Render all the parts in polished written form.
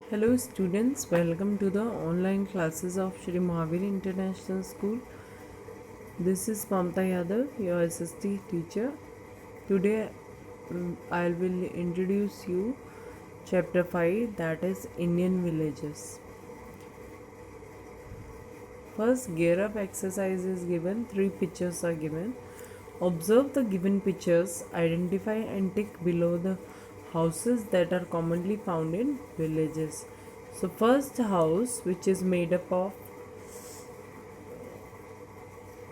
Hello students, welcome to the online classes of Shri Mahavir International School. This is Mamta Yadav, your SST teacher. Today I will introduce you chapter 5, that is Indian villages. First gear up exercise is given, 3 pictures are given. Observe the given pictures, identify and tick below the houses that are commonly found in villages. So first house, which is made up of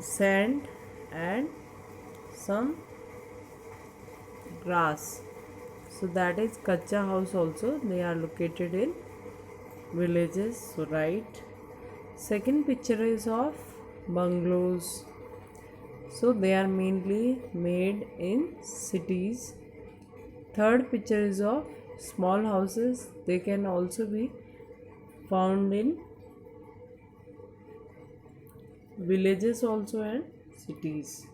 sand and some grass, so that is kacha house. Also they are located in villages, so right. Second picture is of bungalows, so they are mainly made in cities. Third picture is of small houses, they can also be found in villages also and cities.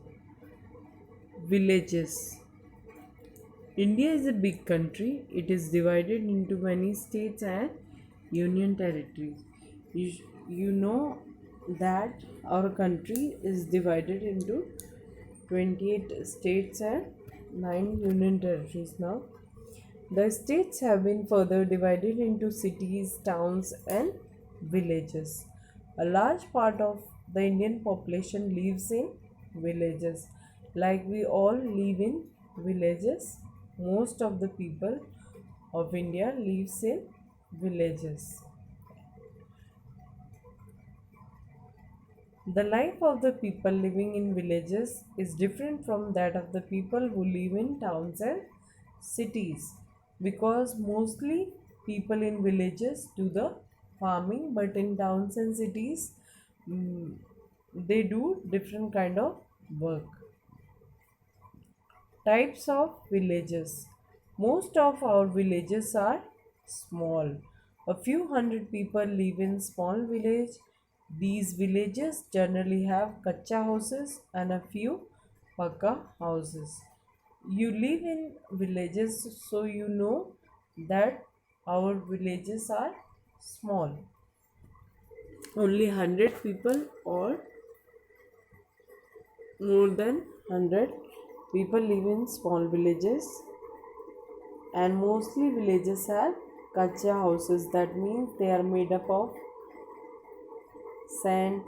Villages. India is a big country. It is divided into many states and union territories. You know that our country is divided into 28 states and 9 union territories now. The states have been further divided into cities, towns, and villages. A large part of the Indian population lives in villages. Like we all live in villages, most of the people of India lives in villages. The life of the people living in villages is different from that of the people who live in towns and cities, because mostly people in villages do the farming, but in towns and cities mm, they do different kind of work. Types of villages. Most of our villages are small. A few hundred people live in small village. These villages generally have kacha houses and a few pakka houses. You live in villages, so you know that our villages are small. Only 100 people or more than 100 people live in small villages, and mostly villages have kacha houses. That means they are made up of sand,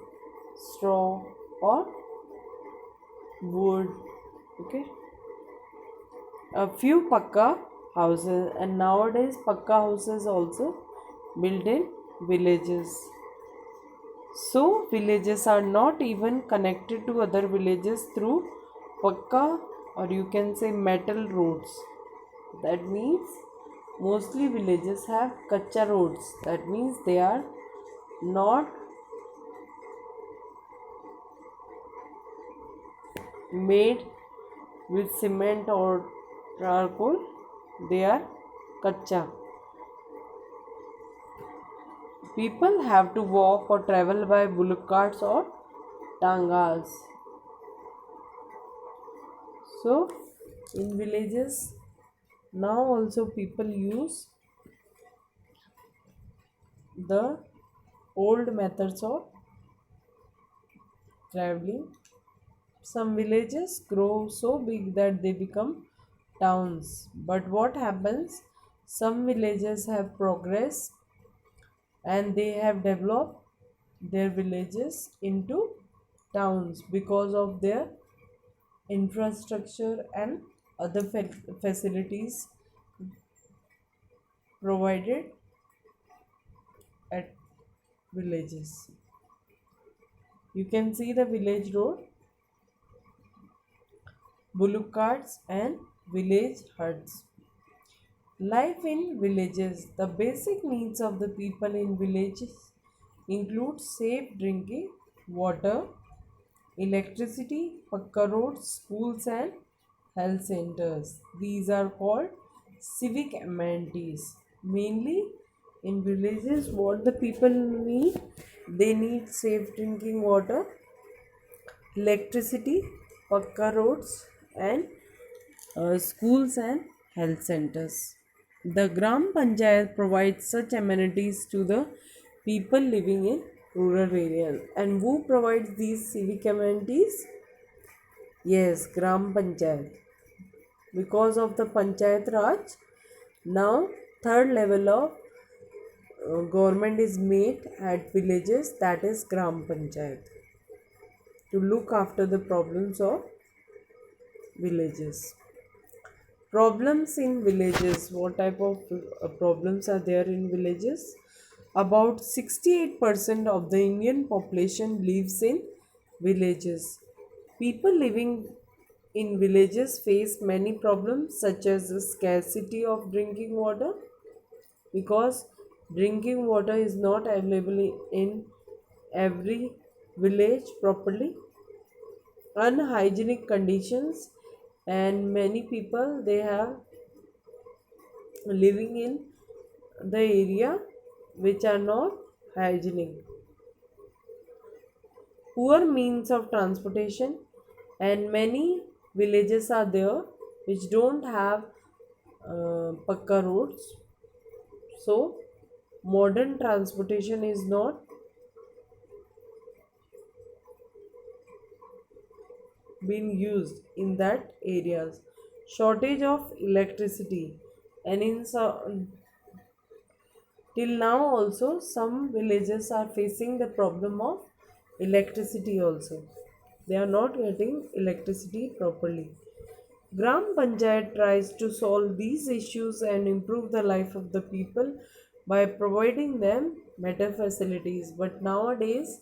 straw, or wood. Okay, a few pakka houses, and nowadays pakka houses also built in villages. So villages are not even connected to other villages through pakka, or you can say metal roads. That means mostly villages have kacha roads. That means they are not made with cement or charcoal. They are kacha. People have to walk or travel by bullock carts or tangas. So in villages now also people use the old methods of traveling. Some villages grow so big that they become towns. But what happens? Some villages have progressed and they have developed their villages into towns because of their infrastructure and other facilities provided at villages. You can see the village road, bullock carts, and village huts. Life in villages. The basic needs of the people in villages include safe drinking water, electricity, pakka roads, schools, and health centers. These are called civic amenities. Mainly in villages, what the people need, they need safe drinking water, electricity, pakka roads, and schools and health centers. The Gram Panchayat provides such amenities to the people living in rural areas. And who provides these civic amenities? Yes, Gram Panchayat. Because of the Panchayat Raj, now third level of government is made at villages, that is Gram Panchayat, to look after the problems of villages. Problems in villages. What type of problems are there in villages? About 68% of the Indian population lives in villages. People living in villages face many problems such as the scarcity of drinking water, because drinking water is not available in every village properly, unhygienic conditions, and many people they have living in the area which are not hygienic, poor means of transportation, and many villages are there which don't have pakka roads, so modern transportation is not being used in that areas. Shortage of electricity, and in till now also some villages are facing the problem of electricity also. They are not getting electricity properly. Gram Panchayat tries to solve these issues and improve the life of the people by providing them better facilities. But nowadays,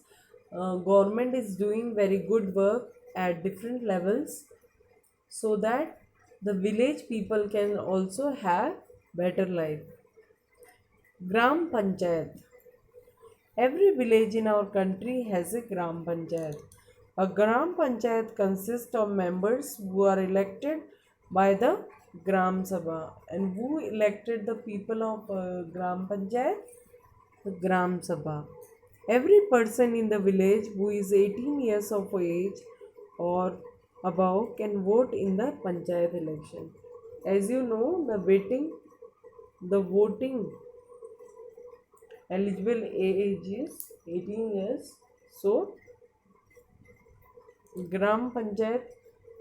government is doing very good work at different levels so that the village people can also have better life. Gram Panchayat. Every village in our country has a Gram Panchayat. A Gram Panchayat consists of members who are elected by the Gram Sabha. And who elected the people of Gram Panchayat? The Gram Sabha. Every person in the village who is 18 years of age or above can vote in the Panchayat election. As you know, the voting eligible age is 18 years. So, Gram Panchayat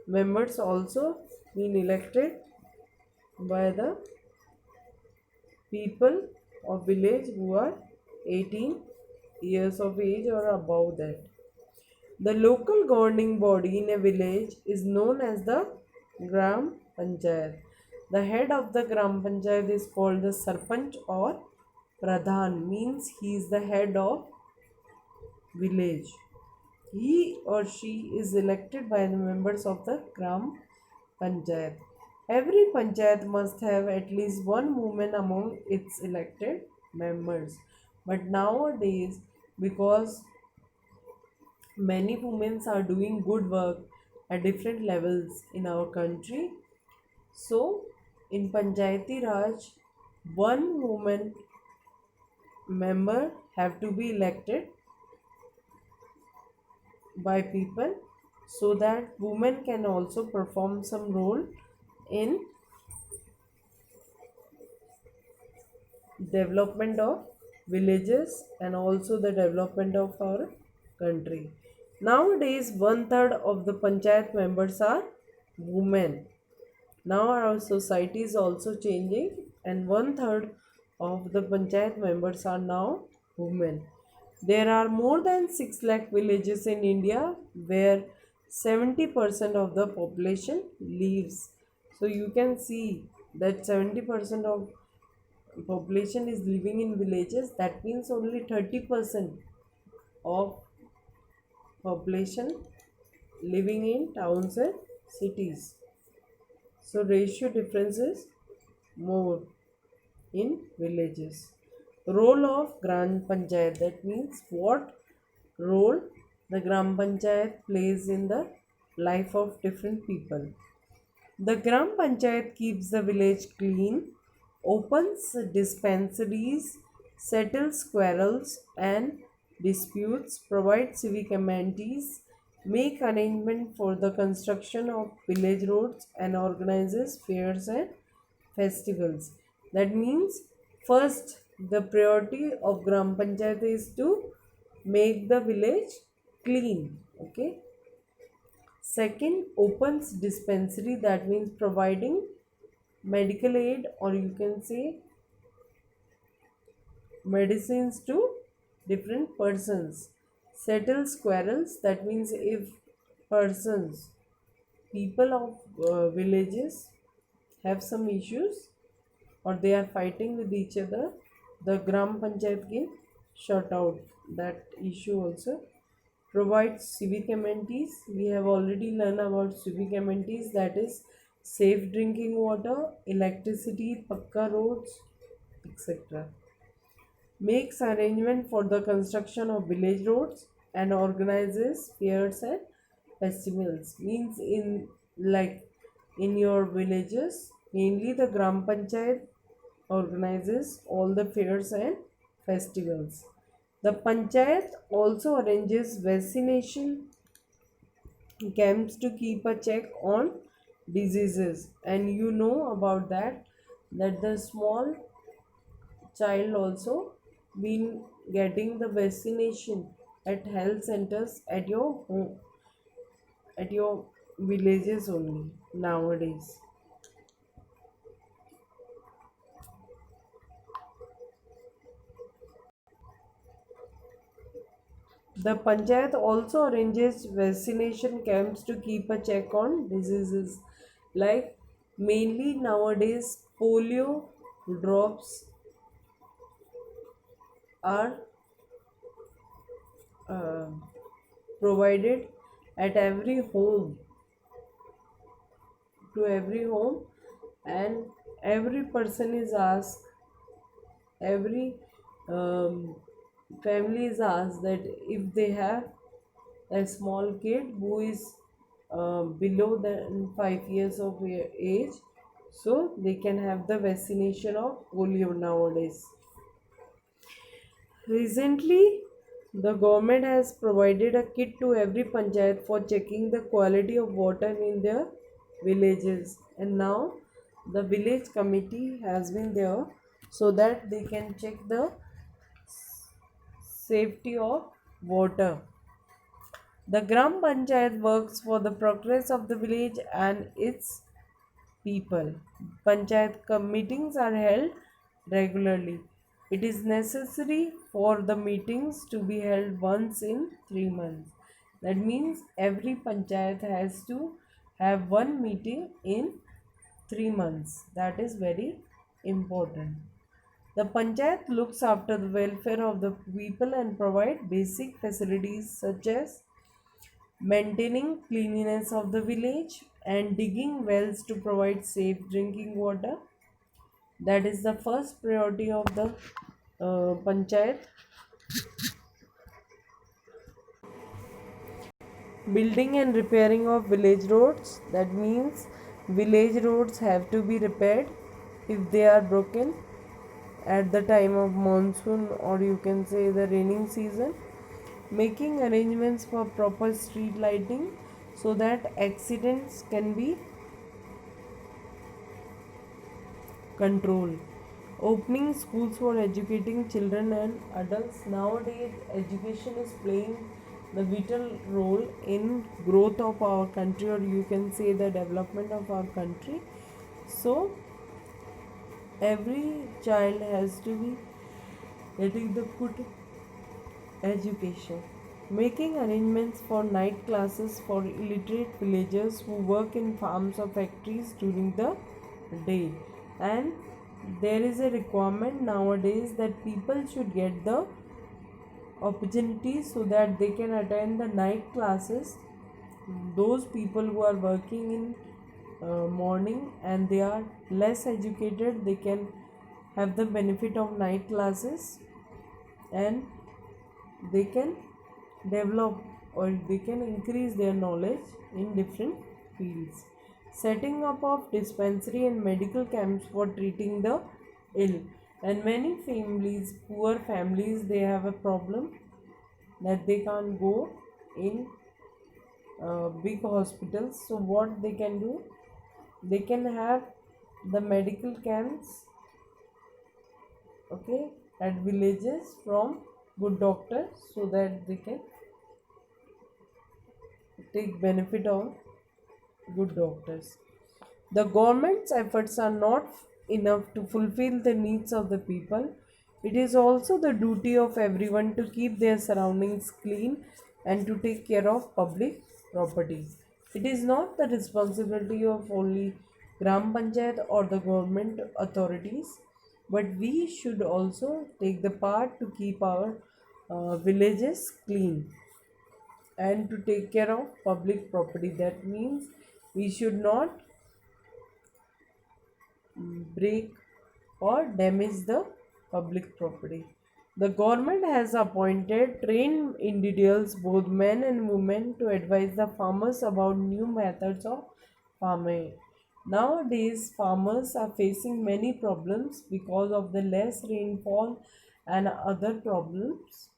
members also been elected by the people of village who are 18 years of age or above that. The local governing body in a village is known as the Gram Panchayat. The head of the Gram Panchayat is called the Sarpanch or Pradhan, means he is the head of village. He or she is elected by the members of the Gram Panchayat. Every Panchayat must have at least one woman among its elected members. But nowadays, because many women are doing good work at different levels in our country, so in Panchayati Raj, one woman member have to be elected by people so that women can also perform some role in development of villages and also the development of our country. Nowadays, one third of the panchayat members are women. Now our society is also changing, and one third of the panchayat members are now women. There are more than 6 lakh villages in India where 70% of the population lives. So you can see that 70% of population is living in villages. That means only 30% of population living in towns and cities. So ratio difference is more in villages. Role of Gram Panchayat, that means what role the Gram Panchayat plays in the life of different people. The Gram Panchayat keeps the village clean, opens dispensaries, settles quarrels and disputes, provides civic amenities, make arrangement for the construction of village roads and organizes fairs and festivals. That means first the priority of gram panchayat is to make the village clean. Okay. Second, opens dispensary, that means providing medical aid, or you can say medicines to different persons. Settle quarrels, that means if persons, people of villages have some issues or they are fighting with each other, the Gram Panchayat can sort out that issue also. Provides civic amenities. We have already learned about civic amenities, that is safe drinking water, electricity, pakka roads, etc. Makes arrangement for the construction of village roads and organizes fairs and festivals. Means in, like, in your villages, mainly the Gram Panchayat organizes all the fairs and festivals. The Panchayat also arranges vaccination camps to keep a check on diseases, and you know about that, that the small child also been getting the vaccination at health centers at your home, at your villages only nowadays. The panchayat also arranges vaccination camps to keep a check on diseases, like mainly nowadays polio drops are uh, provided at every home, to every home, and every person is asked, every um, family is asked that if they have a small kid who is below than 5 years of age, so they can have the vaccination of polio nowadays. Recently, the government has provided a kit to every panchayat for checking the quality of water in their villages, and now the village committee has been there so that they can check the safety of water. The Gram Panchayat works for the progress of the village and its people. Panchayat meetings are held regularly. It is necessary for the meetings to be held once in 3 months. That means every panchayat has to have one meeting in 3 months. That is very important. The panchayat looks after the welfare of the people and provide basic facilities such as maintaining cleanliness of the village and digging wells to provide safe drinking water. That is the first priority of the panchayat. Building and repairing of village roads, that means village roads have to be repaired if they are broken at the time of monsoon, or you can say the raining season. Making arrangements for proper street lighting so that accidents can be controlled. Opening schools for educating children and adults. Nowadays education is playing the vital role in growth of our country, or you can say the development of our country. So every child has to be getting the good education. Making arrangements for night classes for illiterate villagers who work in farms or factories during the day. And there is a requirement nowadays that people should get the opportunity so that they can attend the night classes. Those people who are working in morning and they are less educated, they can have the benefit of night classes, and they can develop or they can increase their knowledge in different fields. Setting up of dispensary and medical camps for treating the ill. And many families, poor families, they have a problem that they can't go in big hospitals. So what they can do, they can have the medical camps okay, at villages from good doctors so that they can take benefit of good doctors. The government's efforts are not enough to fulfill the needs of the people. It is also the duty of everyone to keep their surroundings clean and to take care of public property. It is not the responsibility of only Gram Panchayat or the government authorities, but we should also take the part to keep our villages clean and to take care of public property. That means we should not break or damage the public property. The government has appointed trained individuals, both men and women, to advise the farmers about new methods of farming. Nowadays, farmers are facing many problems because of the less rainfall and other problems.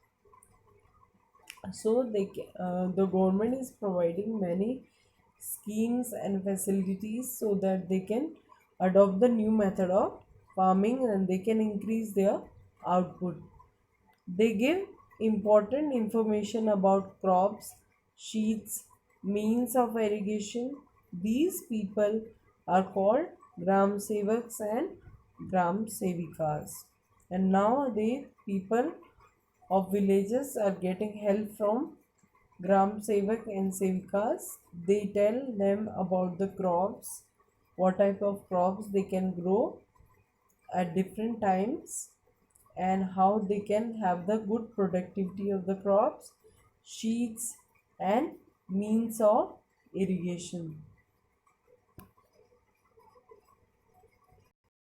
So the government is providing many schemes and facilities so that they can adopt the new method of farming and they can increase their output. They give important information about crops, sheets, means of irrigation. These people are called Gram Sevaks and Gram Sevikas. And nowadays, people of villages are getting help from Gram Sevak and Sevikas. They tell them about the crops, what type of crops they can grow at different times, and how they can have the good productivity of the crops, sheets, and means of irrigation.